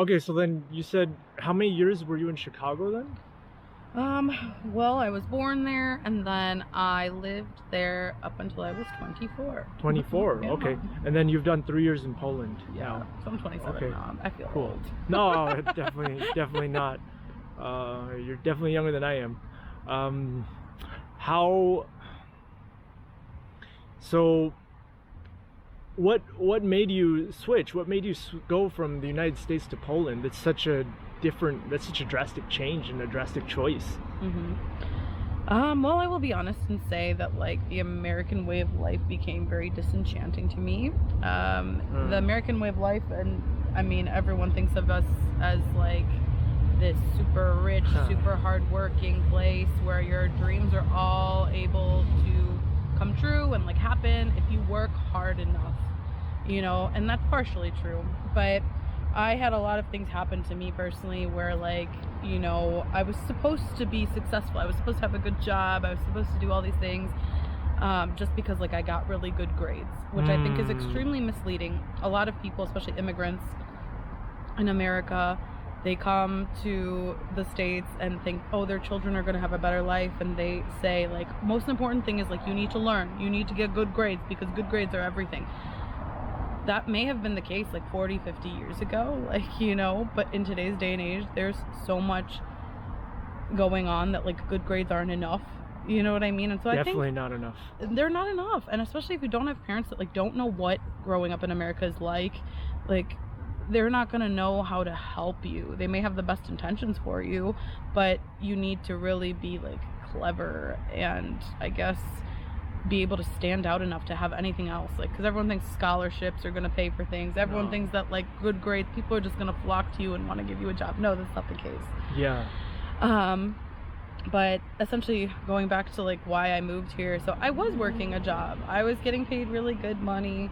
Okay, so then you said, how many years were you in Chicago then? Well, I was born there, and then I lived there up until I was 24. 24, Yeah. okay. And then you've done 3 years in Poland Yeah, now. so I'm 27 Okay, now. I feel cool. old. No, definitely not. You're definitely younger than I am. How, so what made you switch? What made you go from the United States to Poland? It's such a that's such a drastic change and a drastic choice. Well, I will be honest and say that like the American way of life became very disenchanting to me. The American way of life, and I mean, everyone thinks of us as like this super rich, super hardworking place where your dreams are all able to come true and like happen if you work hard enough, you know, and that's partially true. But I had a lot of things happen to me personally where like, you know, I was supposed to be successful. I was supposed to have a good job. I was supposed to do all these things just because like I got really good grades, which I think is extremely misleading. A lot of people, especially immigrants in America, they come to the States and think, oh, their children are going to have a better life. And they say like, most important thing is like, you need to learn, you need to get good grades because good grades are everything. That may have been the case like 40, 50 years ago, like, you know, but in today's day and age, there's so much going on that like good grades aren't enough. You know what I mean? And so Definitely I think not enough. they're not enough. And especially if you don't have parents that like don't know what growing up in America is like they're not going to know how to help you. They may have the best intentions for you, but you need to really be like clever and I guess be able to stand out enough to have anything else, like, because everyone thinks scholarships are going to pay for things. Everyone thinks that like good grades, people are just going to flock to you and want to give you a job. No, that's not the case. Yeah. But essentially going back to like why I moved here, so I was working a job. I was getting paid really good money.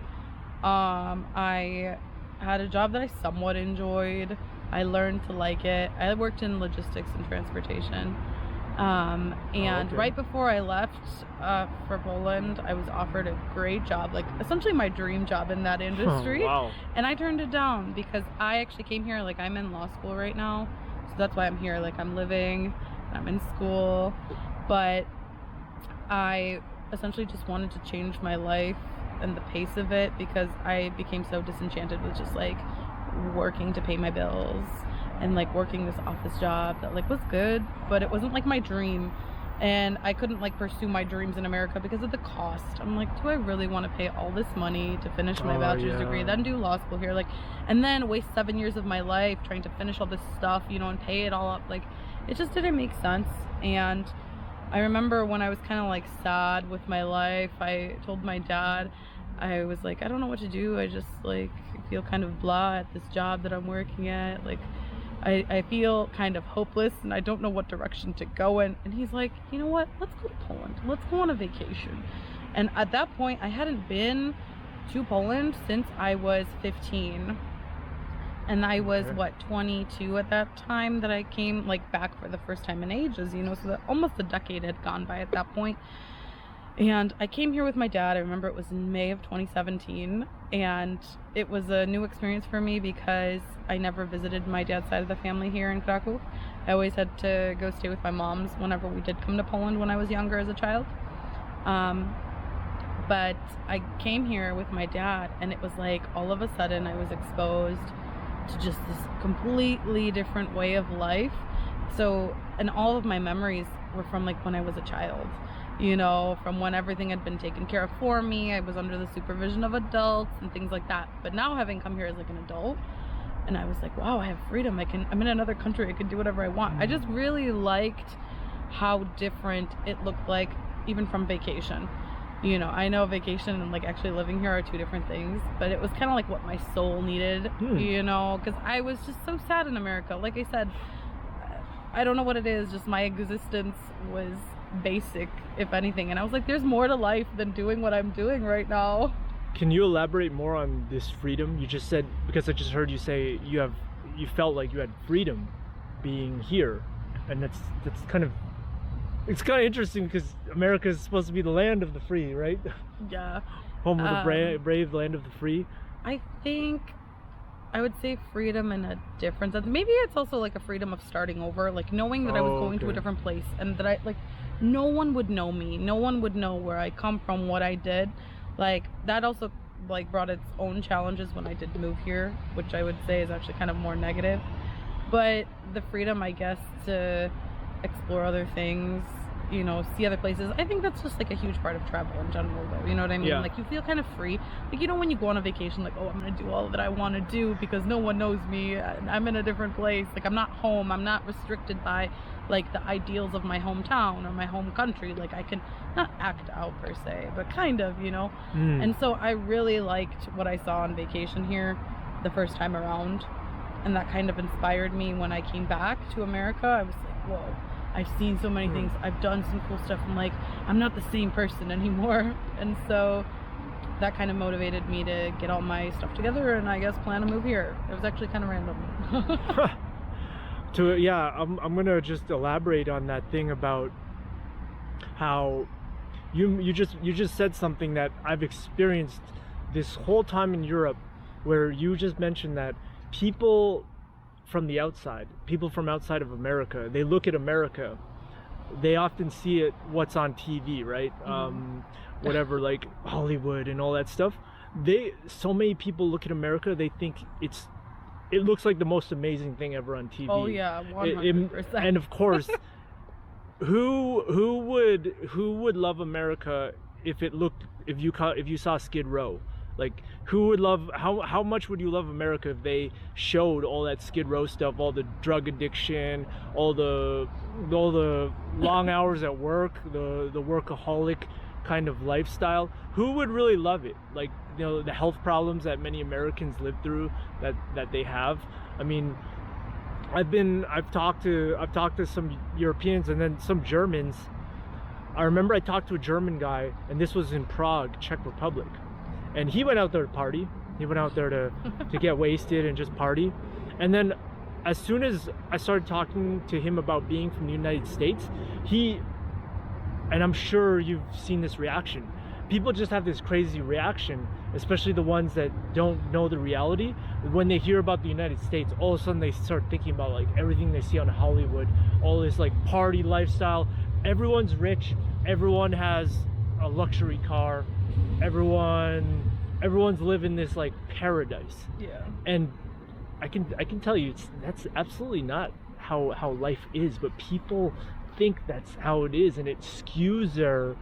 I had a job that I somewhat enjoyed. I learned to like it. I worked in logistics and transportation. And right before I left for Poland, I was offered a great job, like essentially my dream job in that industry. Wow. And I turned it down because I actually came here, like I'm in law school right now. So that's why I'm here. Like I'm living, I'm in school, but I essentially just wanted to change my life and the pace of it because I became so disenchanted with just like working to pay my bills and like working this office job that like was good, but it wasn't like my dream. And I couldn't like pursue my dreams in America because of the cost. I'm like, do I really want to pay all this money to finish my bachelor's degree, then do law school here, like, and then waste 7 years of my life trying to finish all this stuff, you know, and pay it all up? Like, it just didn't make sense. And I remember when I was kind of like sad with my life, I told my dad, I was like, I don't know what to do. I just like feel kind of blah at this job that I'm working at. Like, I feel kind of hopeless and I don't know what direction to go in. And he's like, you know what? Let's go to Poland. Let's go on a vacation. And at that point, I hadn't been to Poland since I was 15. And I was, what, 22 at that time that I came like back for the first time in ages, you know, so that almost a decade had gone by at that point. And I came here with my dad. I remember it was in May of 2017, and it was a new experience for me because I never visited my dad's side of the family here in Krakow. I always had to go stay with my mom's whenever we did come to Poland when I was younger as a child. But I came here with my dad, and it was like all of a sudden I was exposed to just this completely different way of life. So, and all of my memories were from like when I was a child. You know, from when everything had been taken care of for me. I was under the supervision of adults and things like that. But now having come here as like an adult, and I was like, wow, I have freedom. I'm in another country. I can do whatever I want. I just really liked how different it looked like, even from vacation. You know, I know vacation and like actually living here are two different things, but it was kind of like what my soul needed, you know, because I was just so sad in America. Like I said, I don't know what it is, just my existence was basic, if anything, and I was like, there's more to life than doing what I'm doing right now. Can you elaborate more on this freedom? You just said, because I just heard you say you felt like you had freedom being here, and it's kind of interesting because America is supposed to be the land of the free, right? Yeah. Home of the brave, land of the free. I think I would say freedom in a different sense. Maybe it's also like a freedom of starting over, like knowing that I was going to a okay. different place and that I like no one would know me. No one would know where I come from, what I did. Like that also like brought its own challenges when I did move here, which I would say is actually kind of more negative. But the freedom, I guess, to explore other things, you know, see other places. I think that's just like a huge part of travel in general, though. You know what I mean? Yeah. Like you feel kind of free. Like, you know, when you go on a vacation, like, oh, I'm gonna do all that I want to do because no one knows me. I'm in a different place. Like, I'm not home. I'm not restricted by like the ideals of my hometown or my home country. Like, I can not act out per se, but kind of, you know. And so I really liked what I saw on vacation here the first time around, and that kind of inspired me when I came back to America. I was like, whoa, I've seen so many things. I've done some cool stuff. I'm like, I'm not the same person anymore. And so that kind of motivated me to get all my stuff together and I guess plan a move here. It was actually kind of random. I'm gonna just elaborate on that thing about how you just said something that I've experienced this whole time in Europe, where you just mentioned that people from outside of America, they look at America, they often see it what's on TV, right? Whatever, like Hollywood and all that stuff. So many people look at America, they think it looks like the most amazing thing ever on TV. Oh yeah, 100%. And of course, who would love America if you saw Skid Row? Like, who would love, how much would you love America if they showed all that Skid Row stuff, all the drug addiction, all the long hours at work, the workaholic kind of lifestyle? Who would really love it? Like, you know, the health problems that many Americans live through, that they have. I mean, I've talked to some Europeans and then some Germans. I remember I talked to a German guy, and this was in Prague, Czech Republic. And he went out there to party. He went out there to get wasted and just party. And then as soon as I started talking to him about being from the United States, and I'm sure you've seen this reaction, people just have this crazy reaction, especially the ones that don't know the reality. When they hear about the United States, all of a sudden they start thinking about like everything they see on Hollywood, all this like party lifestyle. Everyone's rich, everyone has a luxury car, everyone's living this like paradise. Yeah. And I can tell you that's absolutely not how life is, but people think that's how it is, and it skews their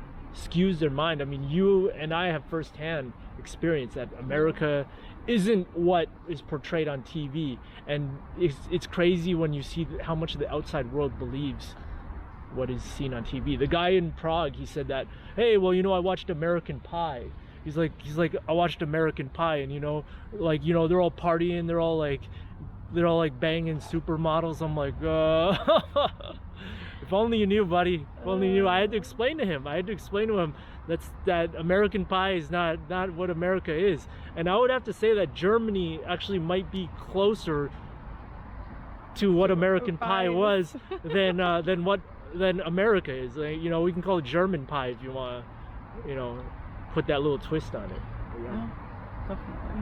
mind. I mean, you and I have firsthand experience that America isn't what is portrayed on TV, and it's crazy when you see how much the outside world believes what is seen on TV. The guy in Prague, he said that, hey, well, you know, I watched American Pie. He's like, I watched American Pie, and you know, like, you know, they're all partying, they're all like banging supermodels. I'm like, if only you knew, buddy. If only you knew. I had to explain to him that American Pie is not what America is. And I would have to say that Germany actually might be closer to what American Pie was than America is. Like, you know, we can call it German Pie if you want to, you know, put that little twist on it. Yeah, definitely.